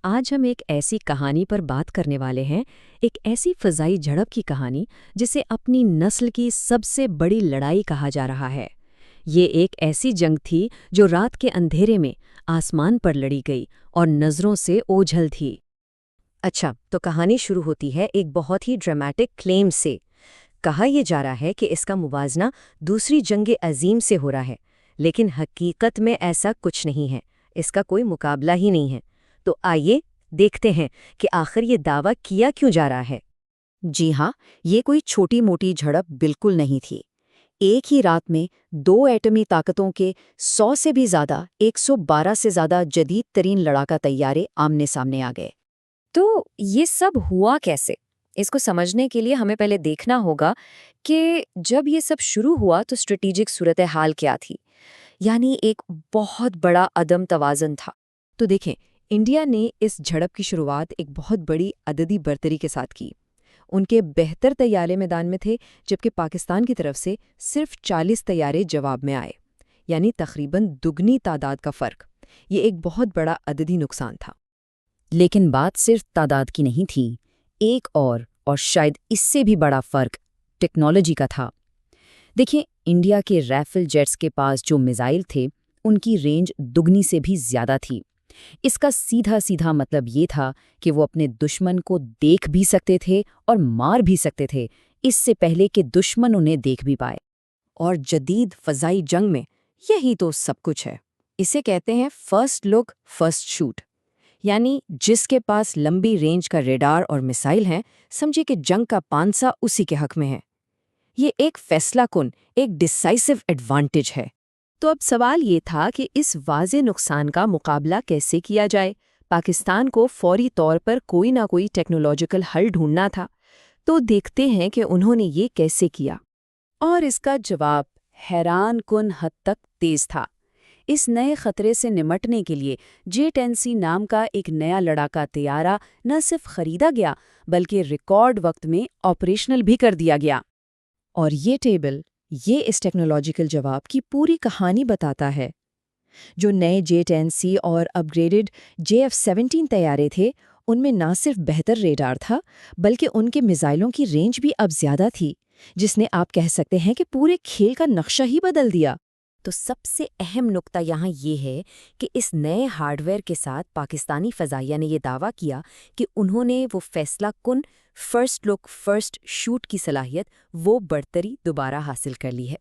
آج ہم ایک ایسی کہانی پر بات کرنے والے ہیں، ایک ایسی فضائی جھڑپ کی کہانی جسے اپنی نسل کی سب سے بڑی لڑائی کہا جا رہا ہے۔ یہ ایک ایسی جنگ تھی جو رات کے اندھیرے میں آسمان پر لڑی گئی اور نظروں سے اوجھل تھی۔ اچھا، تو کہانی شروع ہوتی ہے ایک بہت ہی ڈرامٹک کلیم سے۔ کہا یہ جا رہا ہے کہ اس کا موازنہ دوسری جنگ عظیم سے ہو رہا ہے، لیکن حقیقت میں ایسا کچھ نہیں ہے، اس کا کوئی مقابلہ ہی نہیں ہے۔ تو آئیے دیکھتے ہیں کہ آخر یہ دعویٰ کیا کیوں جا رہا ہے۔ جی ہاں، یہ کوئی چھوٹی موٹی جھڑپ بالکل نہیں تھی۔ ایک ہی رات میں دو ایٹمی طاقتوں کے 100 سے بھی زیادہ 112 سے زیادہ جدید ترین لڑاکا طیارے آمنے سامنے آ گئے۔ تو یہ سب ہوا کیسے؟ اس کو سمجھنے کے لیے ہمیں پہلے دیکھنا ہوگا کہ جب یہ سب شروع ہوا تو اسٹریٹجک صورتحال کیا تھی، یعنی ایک بہت بڑا عدم توازن تھا۔ تو دیکھیں، انڈیا نے اس جھڑپ کی شروعات ایک بہت بڑی عددی برتری کے ساتھ کی۔ ان کے بہتر طیارے میدان میں تھے، جبکہ پاکستان کی طرف سے صرف 40 طیارے جواب میں آئے، یعنی تقریباً دگنی تعداد کا فرق۔ یہ ایک بہت بڑا عددی نقصان تھا۔ لیکن بات صرف تعداد کی نہیں تھی، ایک اور شاید اس سے بھی بڑا فرق ٹیکنالوجی کا تھا۔ دیکھیں، انڈیا کے رائفل جیٹس کے پاس جو میزائل تھے، ان کی رینج دگنی سے بھی زیادہ تھی۔ اس کا سیدھا مطلب یہ تھا کہ وہ اپنے دشمن کو دیکھ بھی سکتے تھے اور مار بھی سکتے تھے، اس سے پہلے کہ دشمن انہیں دیکھ بھی پائے۔ اور جدید فضائی جنگ میں یہی تو سب کچھ ہے۔ اسے کہتے ہیں فرسٹ لک فرسٹ شوٹ، یعنی جس کے پاس لمبی رینج کا ریڈار اور میسائل ہیں، سمجھے کہ جنگ کا پانسا اسی کے حق میں ہے۔ یہ ایک فیصلہ کن، ایک ڈیسائسو ایڈوانٹیج ہے۔ تو اب سوال یہ تھا کہ اس واضح نقصان کا مقابلہ کیسے کیا جائے۔ پاکستان کو فوری طور پر کوئی نہ کوئی ٹیکنالوجیکل حل ڈھونڈنا تھا۔ تو دیکھتے ہیں کہ انہوں نے یہ کیسے کیا۔ اور اس کا جواب حیران کن حد تک تیز تھا۔ اس نئے خطرے سے نمٹنے کے لیے J-10C نام کا ایک نیا لڑاکا طیارہ نہ صرف خریدا گیا، بلکہ ریکارڈ وقت میں آپریشنل بھی کر دیا گیا۔ اور یہ ٹیبل، یہ اس ٹیکنالوجیکل جواب کی پوری کہانی بتاتا ہے۔ جو نئے J-10C اور اپ گریڈڈ JF-17 طیارے تھے، ان میں نہ صرف بہتر ریڈار تھا، بلکہ ان کے میزائلوں کی رینج بھی اب زیادہ تھی، جس نے آپ کہہ سکتے ہیں کہ پورے کھیل کا نقشہ ہی بدل دیا۔ تو سب سے اہم نقطہ یہاں یہ ہے کہ اس نئے ہارڈ ویئر کے ساتھ پاکستانی فضائیہ نے یہ دعویٰ کیا کہ انہوں نے وہ فیصلہ کن فرسٹ لک فرسٹ شوٹ کی صلاحیت، وہ برتری دوبارہ حاصل کر لی ہے۔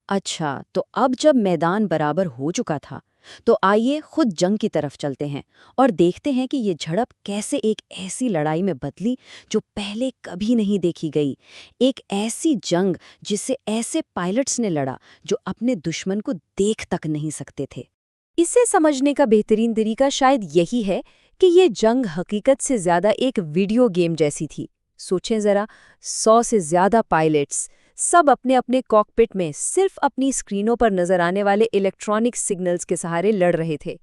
اچھا، تو اب جب میدان برابر ہو چکا تھا، تو آئیے خود جنگ کی طرف چلتے ہیں اور دیکھتے ہیں کہ یہ جھڑپ کیسے ایک ایسی لڑائی میں بدلی جو پہلے کبھی نہیں دیکھی گئی۔ ایک ایسی جنگ جس سے ایسے پائلٹس نے لڑا جو اپنے دشمن کو دیکھ تک نہیں سکتے تھے۔ اسے سمجھنے کا بہترین طریقہ شاید یہی ہے کہ یہ جنگ حقیقت سے زیادہ ایک ویڈیو گیم جیسی تھی۔ سوچیں ذرا، 100 سے زیادہ پائلٹس، سب اپنے اپنے کاکپٹ میں صرف اپنی اسکرینوں پر نظر آنے والے الیکٹرانک سگنلز کے سہارے لڑ رہے تھے،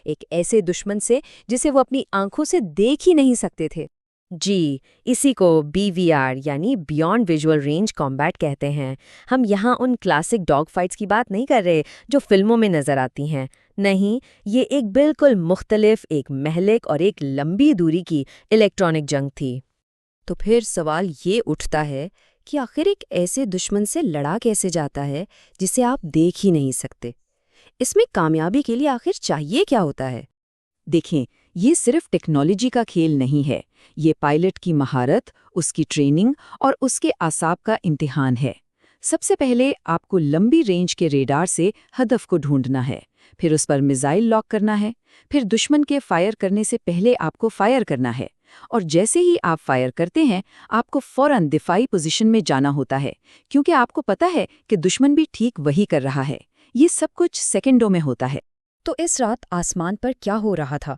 ایک ایسے دشمن سے جسے وہ اپنی آنکھوں سے دیکھ ہی نہیں سکتے تھے۔ جی، اسی کو BVR یعنی بیونڈ ویژول رینج کمبیٹ کہتے ہیں۔ ہم یہاں ان کلاسک ڈاگ فائٹس کی بات نہیں کر رہے جو فلموں میں نظر آتی ہیں، نہیں، یہ ایک بالکل مختلف، ایک مہلک اور ایک لمبی دوری کی الیکٹرانک جنگ تھی۔ تو پھر سوال یہ اٹھتا ہے کہ آخر ایک ایسے دشمن سے لڑا کیسے جاتا ہے جسے آپ دیکھ ہی نہیں سکتے؟ اس میں کامیابی کے لیے آخر چاہیے کیا ہوتا ہے؟ دیکھیں، یہ صرف ٹیکنالوجی کا کھیل نہیں ہے، یہ پائلٹ کی مہارت، اس کی ٹریننگ اور اس کے اعصاب کا امتحان ہے۔ سب سے پہلے آپ کو لمبی رینج کے ریڈار سے ہدف کو ڈھونڈنا ہے، پھر اس پر میزائل لاک کرنا ہے، پھر دشمن کے فائر کرنے سے پہلے آپ کو فائر کرنا ہے، اور جیسے ہی آپ فائر کرتے ہیں آپ کو فوراً دفاعی پوزیشن میں جانا ہوتا ہے، کیونکہ آپ کو پتہ ہے کہ دشمن بھی ٹھیک وہی کر رہا ہے۔ یہ سب کچھ سیکنڈوں میں ہوتا ہے۔ تو اس رات آسمان پر کیا ہو رہا تھا؟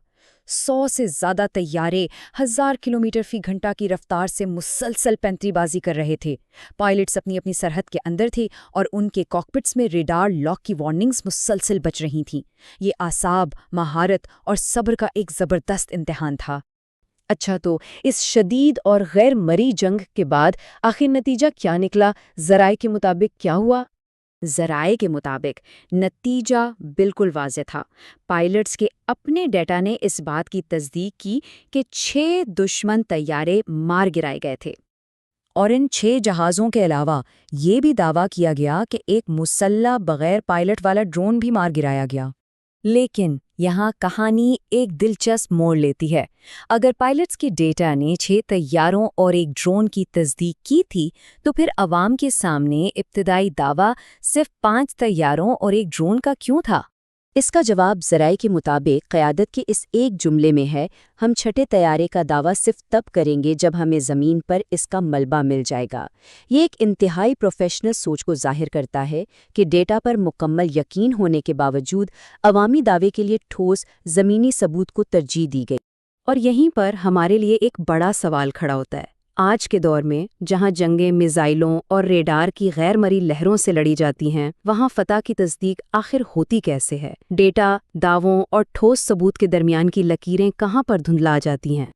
100 سے زیادہ طیارے 1000 کلومیٹر فی گھنٹہ کی رفتار سے مسلسل پینتری بازی کر رہے تھے۔ پائلٹس اپنی اپنی سرحد کے اندر تھے اور ان کے کاکپٹس میں ریڈار لاک کی وارننگز مسلسل بچ رہی تھیں۔ یہ اعصاب، مہارت اور صبر کا ایک زبردست امتحان تھا۔ اچھا، تو اس شدید اور غیر مری جنگ کے بعد آخر نتیجہ کیا نکلا؟ ذرائع کے مطابق کیا ہوا؟ ذرائع کے مطابق نتیجہ بالکل واضح تھا۔ پائلٹس کے اپنے ڈیٹا نے اس بات کی تصدیق کی کہ 6 دشمن طیارے مار گرائے گئے تھے، اور ان 6 جہازوں کے علاوہ یہ بھی دعویٰ کیا گیا کہ ایک مسلح بغیر پائلٹ والا ڈرون بھی مار گرایا گیا۔ لیکن یہاں کہانی ایک دلچسپ موڑ لیتی ہے۔ اگر پائلٹس کے ڈیٹا نے 6 طیاروں اور ایک ڈرون کی تصدیق کی تھی، تو پھر عوام کے سامنے ابتدائی دعویٰ صرف 5 طیاروں اور ایک ڈرون کا کیوں تھا؟ اس کا جواب ذرائع کے مطابق قیادت کے اس ایک جملے میں ہے: ہم 6 طیارے کا دعویٰ صرف تب کریں گے جب ہمیں زمین پر اس کا ملبہ مل جائے گا۔ یہ ایک انتہائی پروفیشنل سوچ کو ظاہر کرتا ہے کہ ڈیٹا پر مکمل یقین ہونے کے باوجود عوامی دعوے کے لیے ٹھوس زمینی ثبوت کو ترجیح دی گئی۔ اور یہیں پر ہمارے لیے ایک بڑا سوال کھڑا ہوتا ہے۔ آج کے دور میں جہاں جنگیں میزائلوں اور ریڈار کی غیر مرئی لہروں سے لڑی جاتی ہیں، وہاں فتح کی تصدیق آخر ہوتی کیسے ہے؟ ڈیٹا، دعووں اور ٹھوس ثبوت کے درمیان کی لکیریں کہاں پر دھندلا جاتی ہیں؟